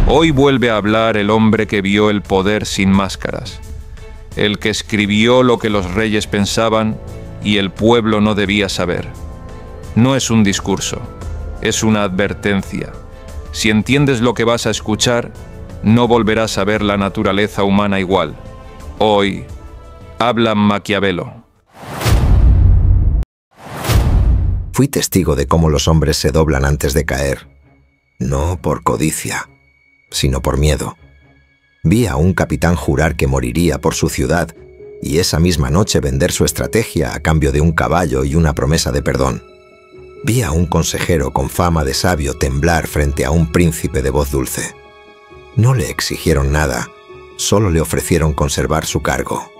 Hoy vuelve a hablar el hombre que vio el poder sin máscaras, el que escribió lo que los reyes pensaban y el pueblo no debía saber. No es un discurso, es una advertencia. Si entiendes lo que vas a escuchar, no volverás a ver la naturaleza humana igual. Hoy habla Maquiavelo. Fui testigo de cómo los hombres se doblan antes de caer, no por codicia, sino por miedo. Vi a un capitán jurar que moriría por su ciudad y esa misma noche vender su estrategia a cambio de un caballo y una promesa de perdón. Vi a un consejero con fama de sabio temblar frente a un príncipe de voz dulce. No le exigieron nada, solo le ofrecieron conservar su cargo.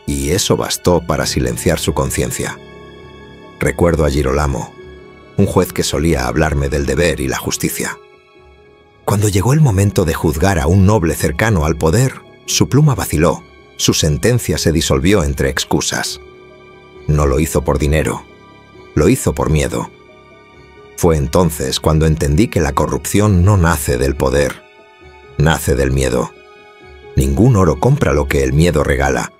Y eso bastó para silenciar su conciencia. Recuerdo a Girolamo, un juez que solía hablarme del deber y la justicia. Cuando llegó el momento de juzgar a un noble cercano al poder, su pluma vaciló, su sentencia se disolvió entre excusas. No lo hizo por dinero, lo hizo por miedo. Fue entonces cuando entendí que la corrupción no nace del poder, nace del miedo. Ningún oro compra lo que el miedo regala,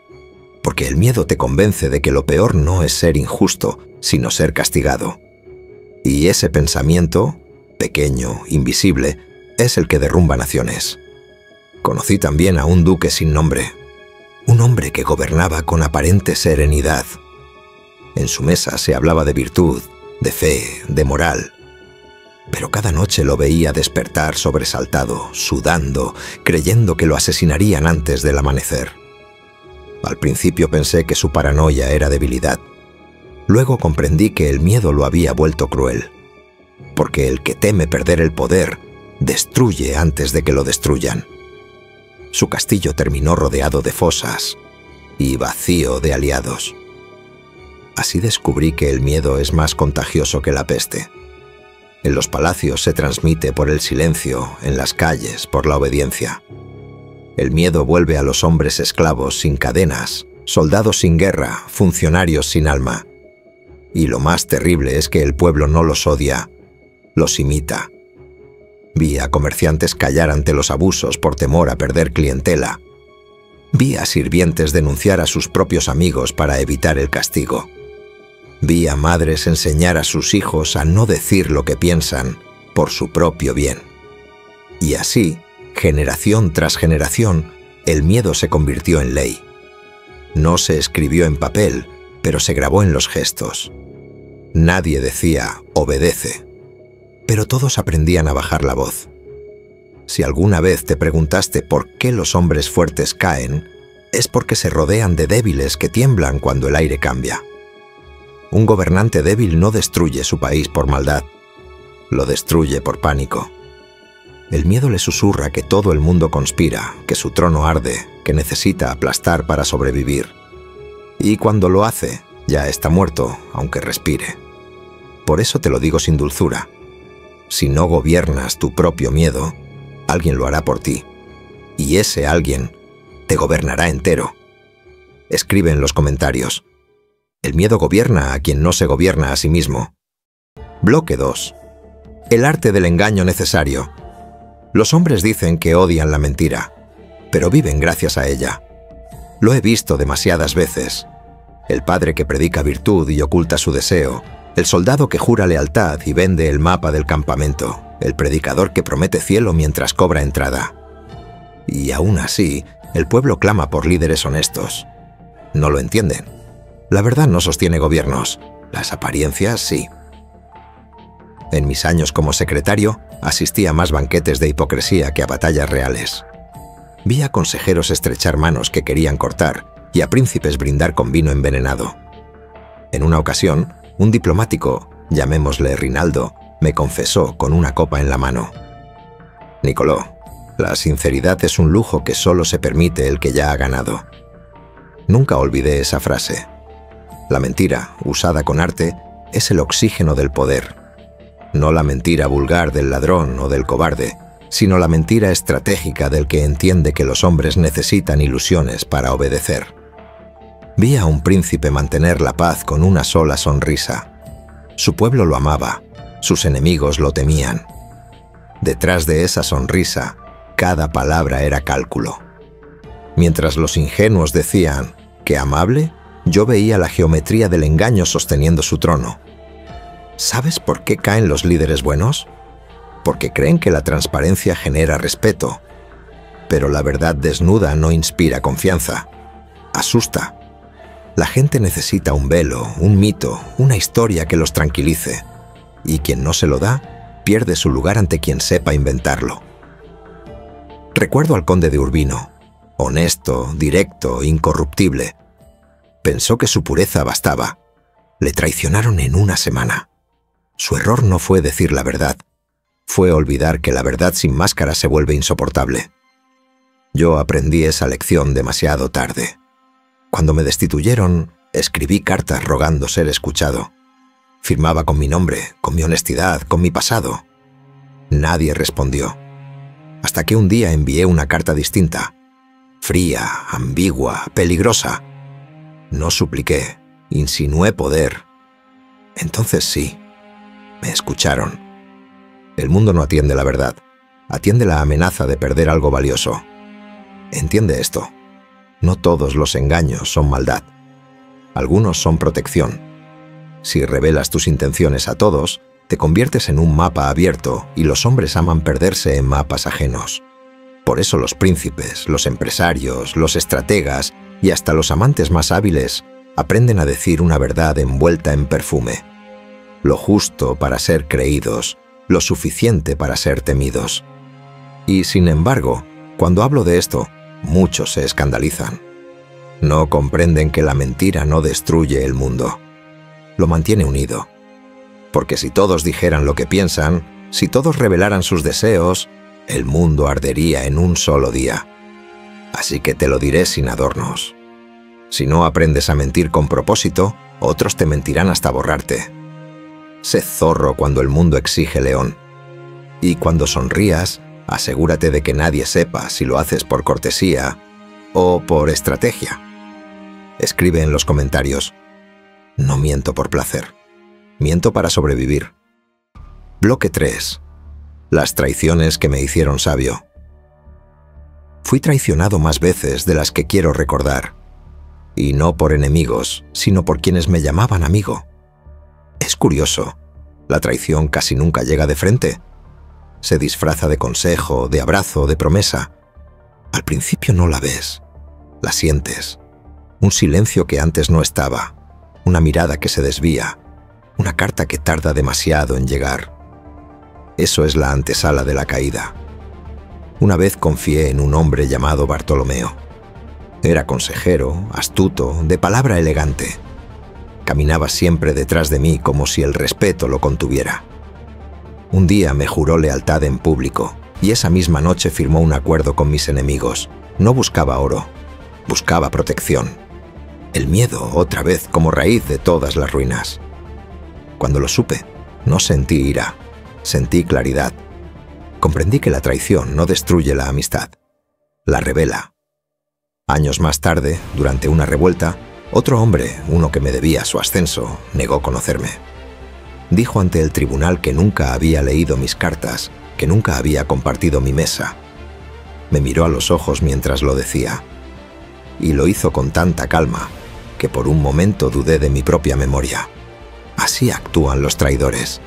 porque el miedo te convence de que lo peor no es ser injusto, sino ser castigado. Y ese pensamiento, pequeño, invisible, es el que derrumba naciones. Conocí también a un duque sin nombre, un hombre que gobernaba con aparente serenidad. En su mesa se hablaba de virtud, de fe, de moral. Pero cada noche lo veía despertar sobresaltado, sudando, creyendo que lo asesinarían antes del amanecer. Al principio pensé que su paranoia era debilidad. Luego comprendí que el miedo lo había vuelto cruel, porque el que teme perder el poder destruye antes de que lo destruyan. Su castillo terminó rodeado de fosas y vacío de aliados. Así descubrí que el miedo es más contagioso que la peste. En los palacios se transmite por el silencio, en las calles por la obediencia. El miedo vuelve a los hombres esclavos sin cadenas, soldados sin guerra, funcionarios sin alma. Y lo más terrible es que el pueblo no los odia, los imita. Vi a comerciantes callar ante los abusos por temor a perder clientela. Vi a sirvientes denunciar a sus propios amigos para evitar el castigo. Vi a madres enseñar a sus hijos a no decir lo que piensan por su propio bien. Y así, generación tras generación, el miedo se convirtió en ley. No se escribió en papel, pero se grabó en los gestos. Nadie decía «obedece», pero todos aprendían a bajar la voz. Si alguna vez te preguntaste por qué los hombres fuertes caen, es porque se rodean de débiles que tiemblan cuando el aire cambia. Un gobernante débil no destruye su país por maldad, lo destruye por pánico. El miedo le susurra que todo el mundo conspira, que su trono arde, que necesita aplastar para sobrevivir. Y cuando lo hace, ya está muerto, aunque respire. Por eso te lo digo sin dulzura. Si no gobiernas tu propio miedo, alguien lo hará por ti. Y ese alguien te gobernará entero. Escribe en los comentarios. El miedo gobierna a quien no se gobierna a sí mismo. Bloque 2. El arte del engaño necesario. Los hombres dicen que odian la mentira, pero viven gracias a ella. Lo he visto demasiadas veces. El padre que predica virtud y oculta su deseo, el soldado que jura lealtad y vende el mapa del campamento, el predicador que promete cielo mientras cobra entrada. Y aún así, el pueblo clama por líderes honestos. No lo entienden. La verdad no sostiene gobiernos, las apariencias sí. En mis años como secretario, asistí a más banquetes de hipocresía que a batallas reales. Vi a consejeros estrechar manos que querían cortar y a príncipes brindar con vino envenenado. En una ocasión, un diplomático, llamémosle Rinaldo, me confesó con una copa en la mano. Nicolò, la sinceridad es un lujo que solo se permite el que ya ha ganado. Nunca olvidé esa frase. La mentira, usada con arte, es el oxígeno del poder. No la mentira vulgar del ladrón o del cobarde, sino la mentira estratégica del que entiende que los hombres necesitan ilusiones para obedecer. Vi a un príncipe mantener la paz con una sola sonrisa. Su pueblo lo amaba, sus enemigos lo temían. Detrás de esa sonrisa, cada palabra era cálculo. Mientras los ingenuos decían que amable, yo veía la geometría del engaño sosteniendo su trono. ¿Sabes por qué caen los líderes buenos? Porque creen que la transparencia genera respeto. Pero la verdad desnuda no inspira confianza. Asusta. La gente necesita un velo, un mito, una historia que los tranquilice. Y quien no se lo da, pierde su lugar ante quien sepa inventarlo. Recuerdo al conde de Urbino, honesto, directo, incorruptible. Pensó que su pureza bastaba. Le traicionaron en una semana. Su error no fue decir la verdad. Fue olvidar que la verdad sin máscara se vuelve insoportable. Yo aprendí esa lección demasiado tarde. Cuando me destituyeron, escribí cartas rogando ser escuchado. Firmaba con mi nombre, con mi honestidad, con mi pasado. Nadie respondió. Hasta que un día envié una carta distinta. Fría, ambigua, peligrosa. No supliqué, insinué poder. Entonces sí, me escucharon. El mundo no atiende la verdad, atiende la amenaza de perder algo valioso. Entiende esto. No todos los engaños son maldad. Algunos son protección. Si revelas tus intenciones a todos, te conviertes en un mapa abierto y los hombres aman perderse en mapas ajenos. Por eso los príncipes, los empresarios, los estrategas y hasta los amantes más hábiles aprenden a decir una verdad envuelta en perfume. Lo justo para ser creídos, lo suficiente para ser temidos. Y sin embargo, cuando hablo de esto, muchos se escandalizan. No comprenden que la mentira no destruye el mundo. Lo mantiene unido. Porque si todos dijeran lo que piensan, si todos revelaran sus deseos, el mundo ardería en un solo día. Así que te lo diré sin adornos. Si no aprendes a mentir con propósito, otros te mentirán hasta borrarte. Sé zorro cuando el mundo exige león. Y cuando sonrías, asegúrate de que nadie sepa si lo haces por cortesía o por estrategia. Escribe en los comentarios: no miento por placer, miento para sobrevivir. Bloque 3. Las traiciones que me hicieron sabio. Fui traicionado más veces de las que quiero recordar. Y no por enemigos, sino por quienes me llamaban amigo. Es curioso, la traición casi nunca llega de frente. Se disfraza de consejo, de abrazo, de promesa. Al principio no la ves, la sientes. Un silencio que antes no estaba, una mirada que se desvía, una carta que tarda demasiado en llegar. Eso es la antesala de la caída. Una vez confié en un hombre llamado Bartolomeo. Era consejero, astuto, de palabra elegante. Caminaba siempre detrás de mí como si el respeto lo contuviera. Un día me juró lealtad en público y esa misma noche firmó un acuerdo con mis enemigos. No buscaba oro, buscaba protección. El miedo, otra vez, como raíz de todas las ruinas. Cuando lo supe, no sentí ira, sentí claridad. Comprendí que la traición no destruye la amistad, la revela. Años más tarde, durante una revuelta, otro hombre, uno que me debía su ascenso, negó conocerme. Dijo ante el tribunal que nunca había leído mis cartas, que nunca había compartido mi mesa. Me miró a los ojos mientras lo decía. Y lo hizo con tanta calma, que por un momento dudé de mi propia memoria. Así actúan los traidores,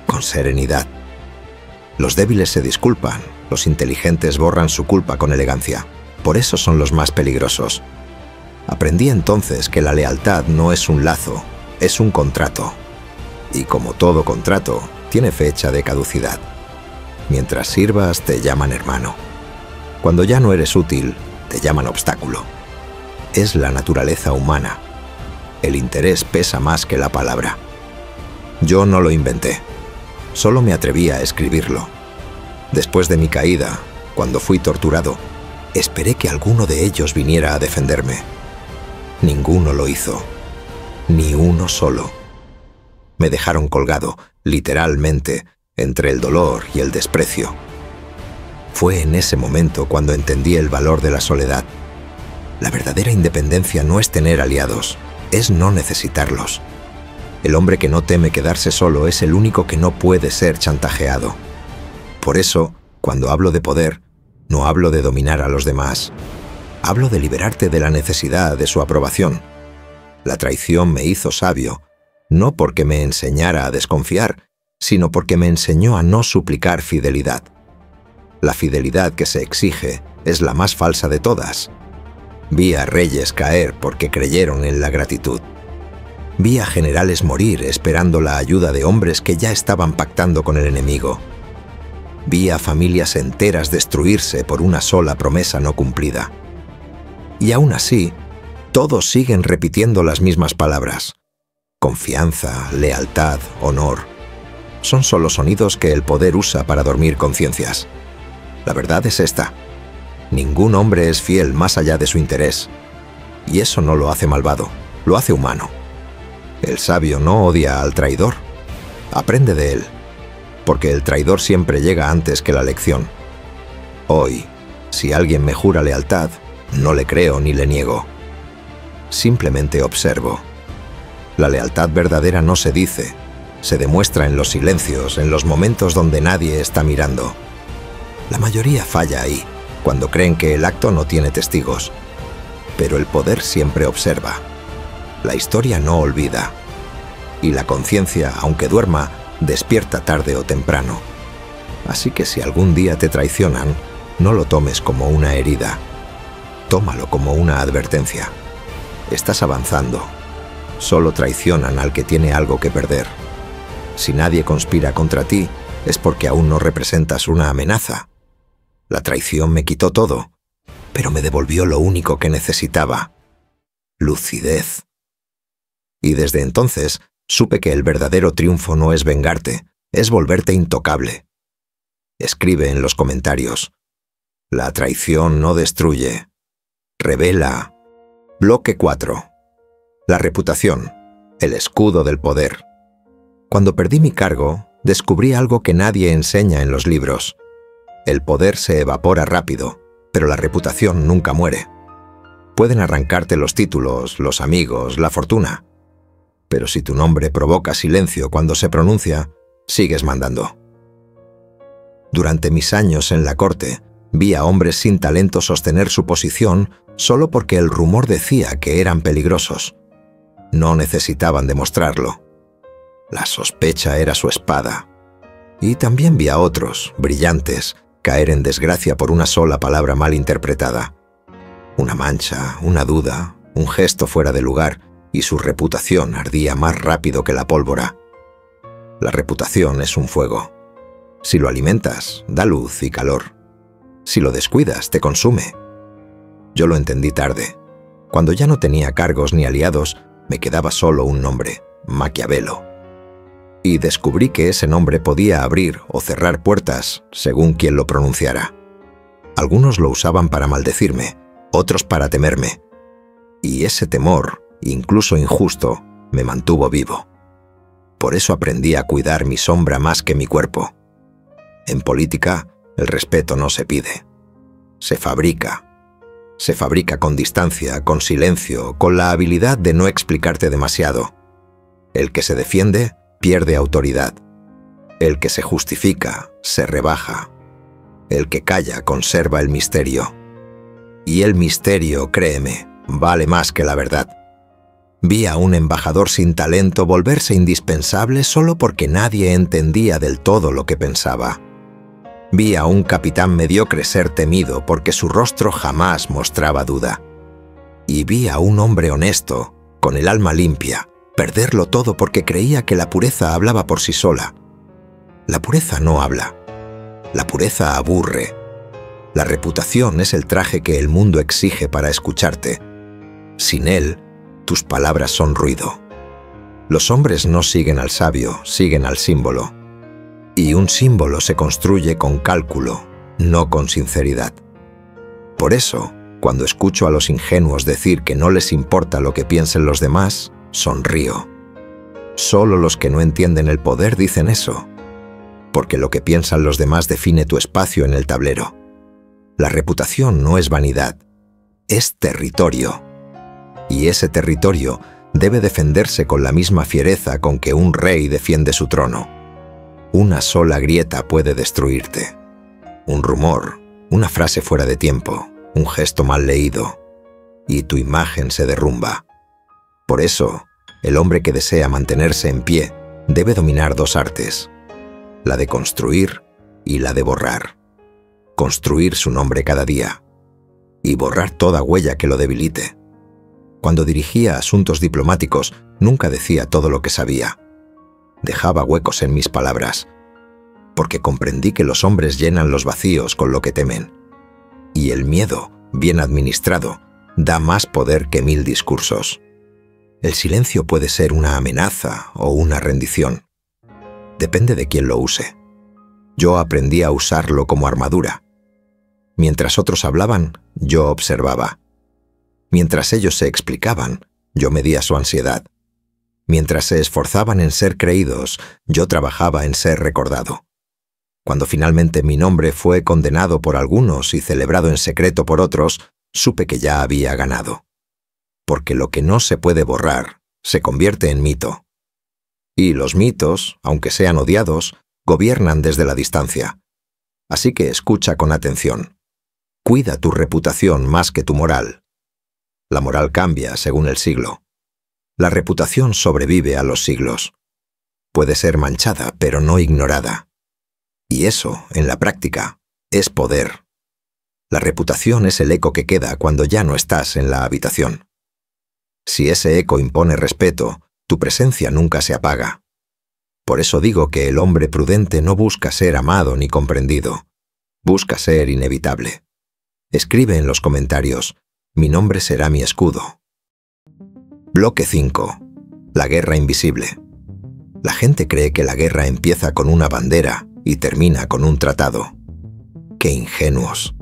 con serenidad. Los débiles se disculpan, los inteligentes borran su culpa con elegancia. Por eso son los más peligrosos. Aprendí entonces que la lealtad no es un lazo, es un contrato. Y como todo contrato, tiene fecha de caducidad. Mientras sirvas, te llaman hermano. Cuando ya no eres útil, te llaman obstáculo. Es la naturaleza humana. El interés pesa más que la palabra. Yo no lo inventé. Solo me atreví a escribirlo. Después de mi caída, cuando fui torturado, esperé que alguno de ellos viniera a defenderme. Ninguno lo hizo. Ni uno solo. Me dejaron colgado, literalmente, entre el dolor y el desprecio. Fue en ese momento cuando entendí el valor de la soledad. La verdadera independencia no es tener aliados, es no necesitarlos. El hombre que no teme quedarse solo es el único que no puede ser chantajeado. Por eso, cuando hablo de poder, no hablo de dominar a los demás. Hablo de liberarte de la necesidad de su aprobación. La traición me hizo sabio, no porque me enseñara a desconfiar, sino porque me enseñó a no suplicar fidelidad. La fidelidad que se exige es la más falsa de todas. Vi a reyes caer porque creyeron en la gratitud. Vi a generales morir esperando la ayuda de hombres que ya estaban pactando con el enemigo. Vi a familias enteras destruirse por una sola promesa no cumplida. Y aún así, todos siguen repitiendo las mismas palabras. Confianza, lealtad, honor. Son solo sonidos que el poder usa para dormir conciencias. La verdad es esta. Ningún hombre es fiel más allá de su interés. Y eso no lo hace malvado, lo hace humano. El sabio no odia al traidor. Aprende de él, porque el traidor siempre llega antes que la lección. Hoy, si alguien me jura lealtad, no le creo ni le niego. Simplemente observo. La lealtad verdadera no se dice, se demuestra en los silencios, en los momentos donde nadie está mirando. La mayoría falla ahí, cuando creen que el acto no tiene testigos. Pero el poder siempre observa. La historia no olvida. Y la conciencia, aunque duerma, despierta tarde o temprano. Así que si algún día te traicionan, no lo tomes como una herida. Tómalo como una advertencia. Estás avanzando. Solo traicionan al que tiene algo que perder. Si nadie conspira contra ti, es porque aún no representas una amenaza. La traición me quitó todo, pero me devolvió lo único que necesitaba: lucidez. Y desde entonces supe que el verdadero triunfo no es vengarte, es volverte intocable. Escribe en los comentarios: la traición no destruye, revela. Bloque 4. La reputación, el escudo del poder. Cuando perdí mi cargo, descubrí algo que nadie enseña en los libros. El poder se evapora rápido, pero la reputación nunca muere. Pueden arrancarte los títulos, los amigos, la fortuna. Pero si tu nombre provoca silencio cuando se pronuncia, sigues mandando. Durante mis años en la corte, vi a hombres sin talento sostener su posición solo porque el rumor decía que eran peligrosos. No necesitaban demostrarlo. La sospecha era su espada. Y también vi a otros, brillantes, caer en desgracia por una sola palabra mal interpretada. Una mancha, una duda, un gesto fuera de lugar, y su reputación ardía más rápido que la pólvora. La reputación es un fuego. Si lo alimentas, da luz y calor. Si lo descuidas, te consume. Yo lo entendí tarde. Cuando ya no tenía cargos ni aliados, me quedaba solo un nombre: Maquiavelo. Y descubrí que ese nombre podía abrir o cerrar puertas según quien lo pronunciara. Algunos lo usaban para maldecirme, otros para temerme. Y ese temor, incluso injusto, me mantuvo vivo. Por eso aprendí a cuidar mi sombra más que mi cuerpo. En política, el respeto no se pide. Se fabrica. Se fabrica con distancia, con silencio, con la habilidad de no explicarte demasiado. El que se defiende pierde autoridad. El que se justifica se rebaja. El que calla conserva el misterio. Y el misterio, créeme, vale más que la verdad. Vi a un embajador sin talento volverse indispensable solo porque nadie entendía del todo lo que pensaba. Vi a un capitán mediocre ser temido porque su rostro jamás mostraba duda. Y vi a un hombre honesto, con el alma limpia, perderlo todo porque creía que la pureza hablaba por sí sola. La pureza no habla. La pureza aburre. La reputación es el traje que el mundo exige para escucharte. Sin él, tus palabras son ruido. Los hombres no siguen al sabio, siguen al símbolo. Y un símbolo se construye con cálculo, no con sinceridad. Por eso, cuando escucho a los ingenuos decir que no les importa lo que piensen los demás, sonrío. Solo los que no entienden el poder dicen eso, porque lo que piensan los demás define tu espacio en el tablero. La reputación no es vanidad, es territorio. Y ese territorio debe defenderse con la misma fiereza con que un rey defiende su trono. Una sola grieta puede destruirte. Un rumor, una frase fuera de tiempo, un gesto mal leído, y tu imagen se derrumba. Por eso, el hombre que desea mantenerse en pie debe dominar dos artes, la de construir y la de borrar. Construir su nombre cada día y borrar toda huella que lo debilite. Cuando dirigía asuntos diplomáticos, nunca decía todo lo que sabía. Dejaba huecos en mis palabras, porque comprendí que los hombres llenan los vacíos con lo que temen, y el miedo, bien administrado, da más poder que 1000 discursos. El silencio puede ser una amenaza o una rendición. Depende de quién lo use. Yo aprendí a usarlo como armadura. Mientras otros hablaban, yo observaba. Mientras ellos se explicaban, yo medía su ansiedad. Mientras se esforzaban en ser creídos, yo trabajaba en ser recordado. Cuando finalmente mi nombre fue condenado por algunos y celebrado en secreto por otros, supe que ya había ganado. Porque lo que no se puede borrar, se convierte en mito. Y los mitos, aunque sean odiados, gobiernan desde la distancia. Así que escucha con atención. Cuida tu reputación más que tu moral. La moral cambia según el siglo. La reputación sobrevive a los siglos. Puede ser manchada, pero no ignorada. Y eso, en la práctica, es poder. La reputación es el eco que queda cuando ya no estás en la habitación. Si ese eco impone respeto, tu presencia nunca se apaga. Por eso digo que el hombre prudente no busca ser amado ni comprendido. Busca ser inevitable. Escribe en los comentarios: mi nombre será mi escudo. Bloque 5. La guerra invisible. La gente cree que la guerra empieza con una bandera y termina con un tratado. ¡Qué ingenuos!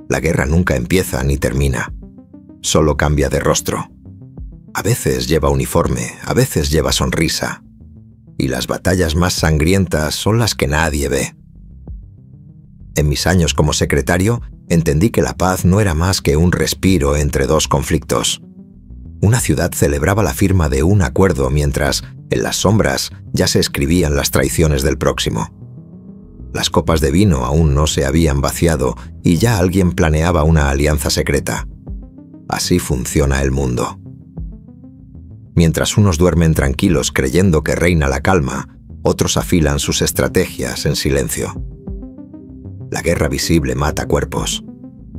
La guerra nunca empieza ni termina. Solo cambia de rostro. A veces lleva uniforme, a veces lleva sonrisa. Y las batallas más sangrientas son las que nadie ve. En mis años como secretario, entendí que la paz no era más que un respiro entre dos conflictos. Una ciudad celebraba la firma de un acuerdo mientras, en las sombras, ya se escribían las traiciones del próximo. Las copas de vino aún no se habían vaciado y ya alguien planeaba una alianza secreta. Así funciona el mundo. Mientras unos duermen tranquilos creyendo que reina la calma, otros afilan sus estrategias en silencio. La guerra visible mata cuerpos.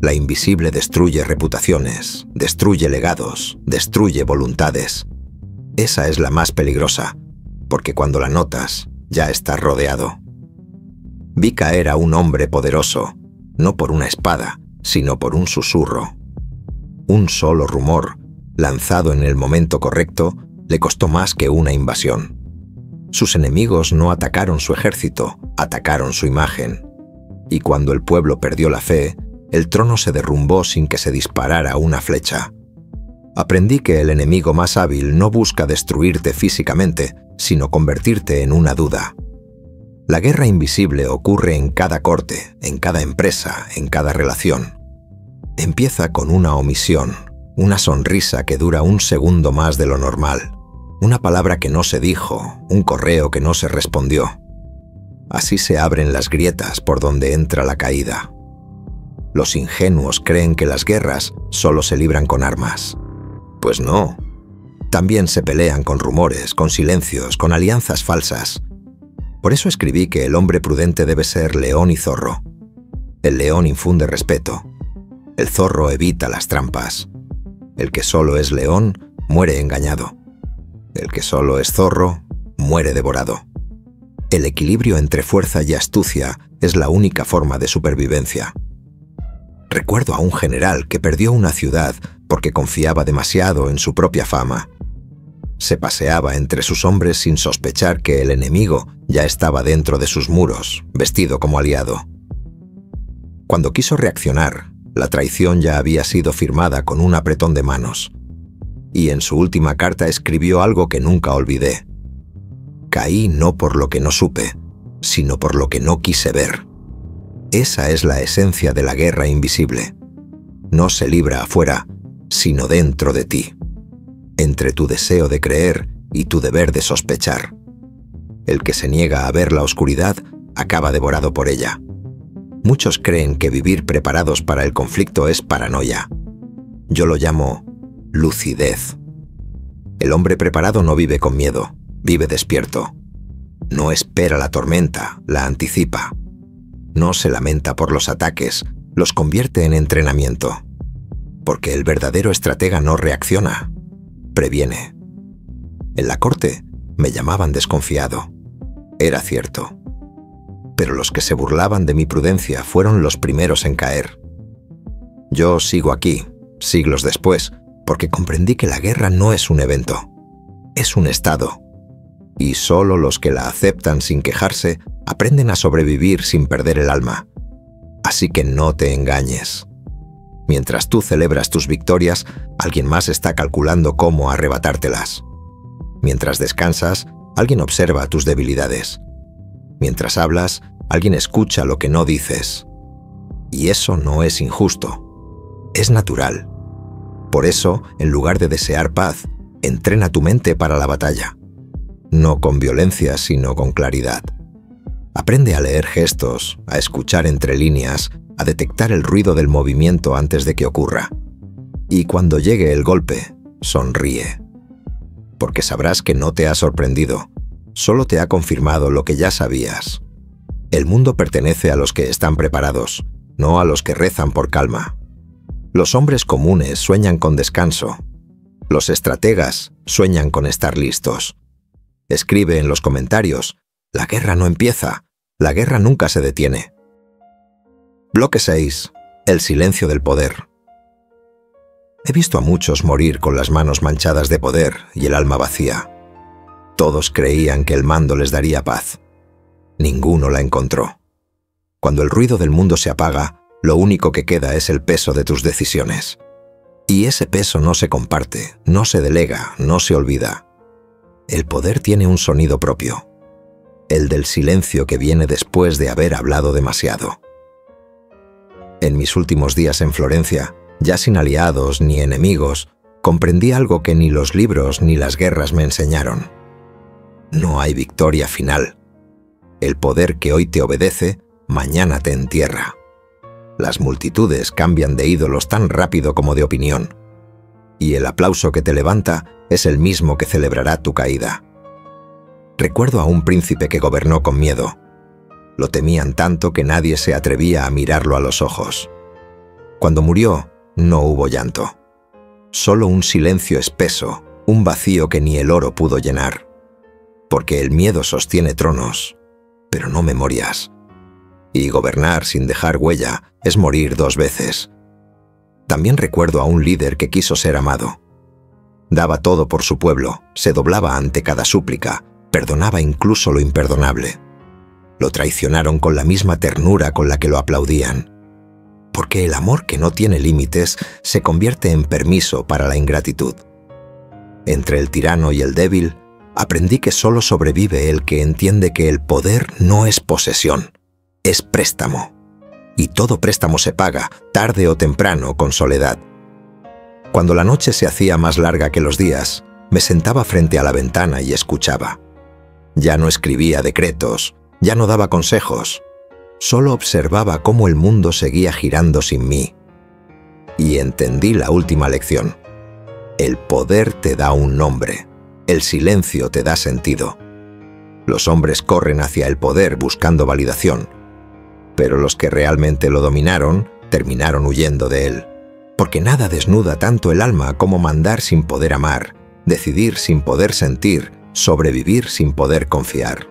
La invisible destruye reputaciones, destruye legados, destruye voluntades. Esa es la más peligrosa, porque cuando la notas, ya estás rodeado. Vi caer a un hombre poderoso, no por una espada, sino por un susurro. Un solo rumor, lanzado en el momento correcto, le costó más que una invasión. Sus enemigos no atacaron su ejército, atacaron su imagen. Y cuando el pueblo perdió la fe, el trono se derrumbó sin que se disparara una flecha. Aprendí que el enemigo más hábil no busca destruirte físicamente, sino convertirte en una duda. La guerra invisible ocurre en cada corte, en cada empresa, en cada relación. Empieza con una omisión, una sonrisa que dura un segundo más de lo normal, una palabra que no se dijo, un correo que no se respondió. Así se abren las grietas por donde entra la caída. Los ingenuos creen que las guerras solo se libran con armas. Pues no. También se pelean con rumores, con silencios, con alianzas falsas. Por eso escribí que el hombre prudente debe ser león y zorro. El león infunde respeto. El zorro evita las trampas. El que solo es león muere engañado. El que solo es zorro muere devorado. El equilibrio entre fuerza y astucia es la única forma de supervivencia. Recuerdo a un general que perdió una ciudad porque confiaba demasiado en su propia fama. Se paseaba entre sus hombres sin sospechar que el enemigo ya estaba dentro de sus muros, vestido como aliado. Cuando quiso reaccionar, la traición ya había sido firmada con un apretón de manos. Y en su última carta escribió algo que nunca olvidé. Caí no por lo que no supe, sino por lo que no quise ver. Esa es la esencia de la guerra invisible. No se libra afuera, sino dentro de ti, entre tu deseo de creer y tu deber de sospechar. El que se niega a ver la oscuridad acaba devorado por ella. Muchos creen que vivir preparados para el conflicto es paranoia. Yo lo llamo lucidez. El hombre preparado no vive con miedo, vive despierto. No espera la tormenta, la anticipa. No se lamenta por los ataques, los convierte en entrenamiento. Porque el verdadero estratega no reacciona, previene. En la corte me llamaban desconfiado. Era cierto. Pero los que se burlaban de mi prudencia fueron los primeros en caer. Yo sigo aquí, siglos después, porque comprendí que la guerra no es un evento, es un estado. Y solo los que la aceptan sin quejarse aprenden a sobrevivir sin perder el alma. Así que no te engañes. Mientras tú celebras tus victorias, alguien más está calculando cómo arrebatártelas. Mientras descansas, alguien observa tus debilidades. Mientras hablas, alguien escucha lo que no dices. Y eso no es injusto, es natural. Por eso, en lugar de desear paz, entrena tu mente para la batalla. No con violencia, sino con claridad. Aprende a leer gestos, a escuchar entre líneas, a detectar el ruido del movimiento antes de que ocurra. Y cuando llegue el golpe, sonríe. Porque sabrás que no te ha sorprendido, solo te ha confirmado lo que ya sabías. El mundo pertenece a los que están preparados, no a los que rezan por calma. Los hombres comunes sueñan con descanso. Los estrategas sueñan con estar listos. Escribe en los comentarios: la guerra no empieza, la guerra nunca se detiene. Bloque 6. El silencio del poder. He visto a muchos morir con las manos manchadas de poder y el alma vacía. Todos creían que el mando les daría paz. Ninguno la encontró. Cuando el ruido del mundo se apaga, lo único que queda es el peso de tus decisiones. Y ese peso no se comparte, no se delega, no se olvida. El poder tiene un sonido propio, el del silencio que viene después de haber hablado demasiado. En mis últimos días en Florencia, ya sin aliados ni enemigos, comprendí algo que ni los libros ni las guerras me enseñaron. No hay victoria final. El poder que hoy te obedece, mañana te entierra. Las multitudes cambian de ídolos tan rápido como de opinión. Y el aplauso que te levanta es el mismo que celebrará tu caída. Recuerdo a un príncipe que gobernó con miedo. Lo temían tanto que nadie se atrevía a mirarlo a los ojos. Cuando murió, no hubo llanto. Solo un silencio espeso, un vacío que ni el oro pudo llenar. Porque el miedo sostiene tronos, pero no memorias. Y gobernar sin dejar huella es morir 2 veces. También recuerdo a un líder que quiso ser amado. Daba todo por su pueblo, se doblaba ante cada súplica, perdonaba incluso lo imperdonable. Lo traicionaron con la misma ternura con la que lo aplaudían. Porque el amor que no tiene límites se convierte en permiso para la ingratitud. Entre el tirano y el débil, aprendí que solo sobrevive el que entiende que el poder no es posesión, es préstamo. Y todo préstamo se paga, tarde o temprano, con soledad. Cuando la noche se hacía más larga que los días, me sentaba frente a la ventana y escuchaba. Ya no escribía decretos, ya no daba consejos. Solo observaba cómo el mundo seguía girando sin mí. Y entendí la última lección. El poder te da un nombre, el silencio te da sentido. Los hombres corren hacia el poder buscando validación, pero los que realmente lo dominaron terminaron huyendo de él. Porque nada desnuda tanto el alma como mandar sin poder amar, decidir sin poder sentir, sobrevivir sin poder confiar.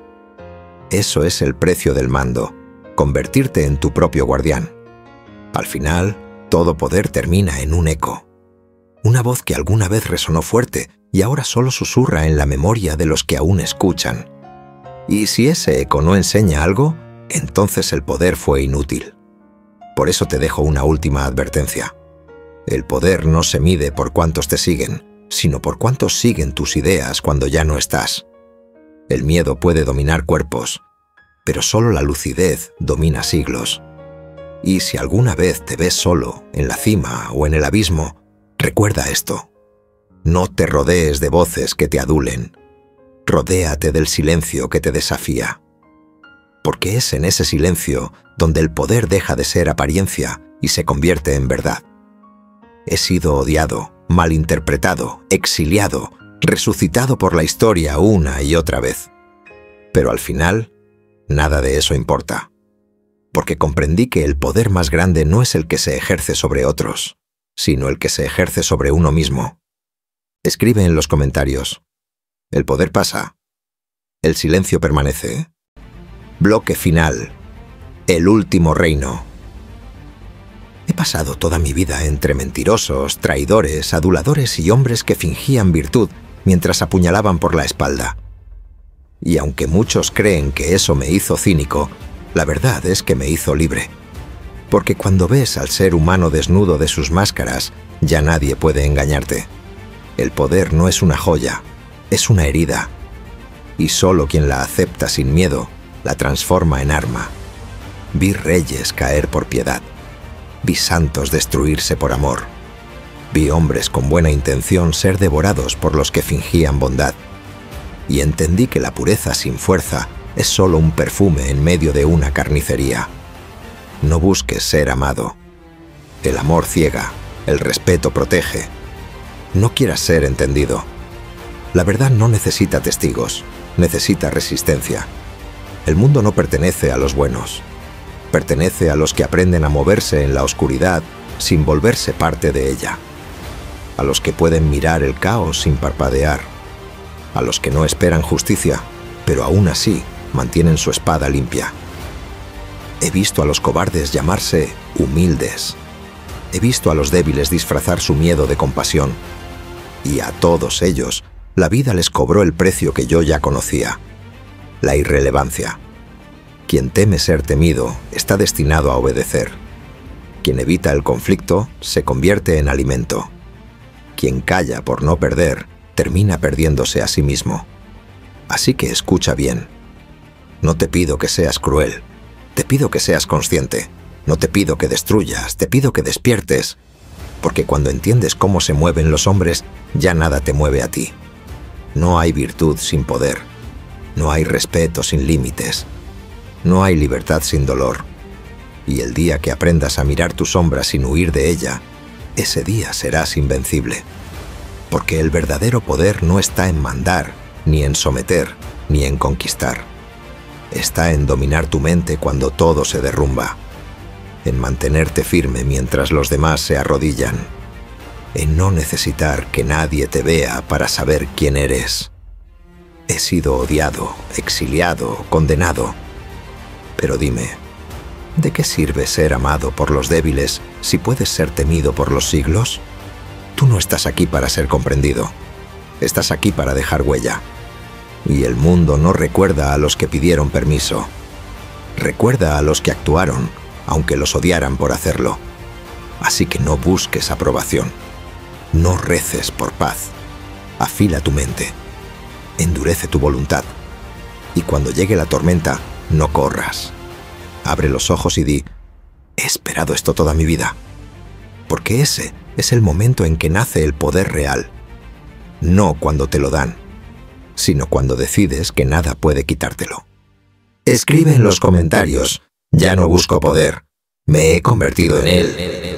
Eso es el precio del mando, convertirte en tu propio guardián. Al final, todo poder termina en un eco. Una voz que alguna vez resonó fuerte y ahora solo susurra en la memoria de los que aún escuchan. Y si ese eco no enseña algo, entonces el poder fue inútil. Por eso te dejo una última advertencia. El poder no se mide por cuántos te siguen, sino por cuántos siguen tus ideas cuando ya no estás. El miedo puede dominar cuerpos, pero solo la lucidez domina siglos. Y si alguna vez te ves solo, en la cima o en el abismo, recuerda esto. No te rodees de voces que te adulen. Rodéate del silencio que te desafía. Porque es en ese silencio donde el poder deja de ser apariencia y se convierte en verdad. He sido odiado, malinterpretado, exiliado, resucitado por la historia una y otra vez. Pero al final, nada de eso importa. Porque comprendí que el poder más grande no es el que se ejerce sobre otros, sino el que se ejerce sobre uno mismo. Escribe en los comentarios. El poder pasa. El silencio permanece. Bloque final. El último reino. He pasado toda mi vida entre mentirosos, traidores, aduladores y hombres que fingían virtud mientras apuñalaban por la espalda. Y aunque muchos creen que eso me hizo cínico, la verdad es que me hizo libre. Porque cuando ves al ser humano desnudo de sus máscaras, ya nadie puede engañarte. El poder no es una joya, es una herida. Y solo quien la acepta sin miedo, la transforma en arma. Vi reyes caer por piedad. Vi santos destruirse por amor. Vi hombres con buena intención ser devorados por los que fingían bondad. Y entendí que la pureza sin fuerza es solo un perfume en medio de una carnicería. No busques ser amado. El amor ciega, el respeto protege. No quieras ser entendido. La verdad no necesita testigos, necesita resistencia. El mundo no pertenece a los buenos. Pertenece a los que aprenden a moverse en la oscuridad sin volverse parte de ella. A los que pueden mirar el caos sin parpadear. A los que no esperan justicia, pero aún así mantienen su espada limpia. He visto a los cobardes llamarse humildes. He visto a los débiles disfrazar su miedo de compasión. Y a todos ellos, la vida les cobró el precio que yo ya conocía. La irrelevancia. Quien teme ser temido está destinado a obedecer. Quien evita el conflicto se convierte en alimento. Quien calla por no perder, termina perdiéndose a sí mismo. Así que escucha bien. No te pido que seas cruel. Te pido que seas consciente. No te pido que destruyas, te pido que despiertes. Porque cuando entiendes cómo se mueven los hombres, ya nada te mueve a ti. No hay virtud sin poder. No hay respeto sin límites. No hay libertad sin dolor. Y el día que aprendas a mirar tu sombra sin huir de ella, ese día serás invencible. Porque el verdadero poder no está en mandar, ni en someter, ni en conquistar. Está en dominar tu mente cuando todo se derrumba. En mantenerte firme mientras los demás se arrodillan. En no necesitar que nadie te vea para saber quién eres. He sido odiado, exiliado, condenado. Pero dime, ¿de qué sirve ser amado por los débiles si puedes ser temido por los siglos? Tú no estás aquí para ser comprendido. Estás aquí para dejar huella. Y el mundo no recuerda a los que pidieron permiso. Recuerda a los que actuaron, aunque los odiaran por hacerlo. Así que no busques aprobación. No reces por paz. Afila tu mente. Endurece tu voluntad. Y cuando llegue la tormenta, no corras. Abre los ojos y di, he esperado esto toda mi vida. Porque ese es el momento en que nace el poder real. No cuando te lo dan, sino cuando decides que nada puede quitártelo. Escribe en los comentarios, ya no busco poder, me he convertido en él.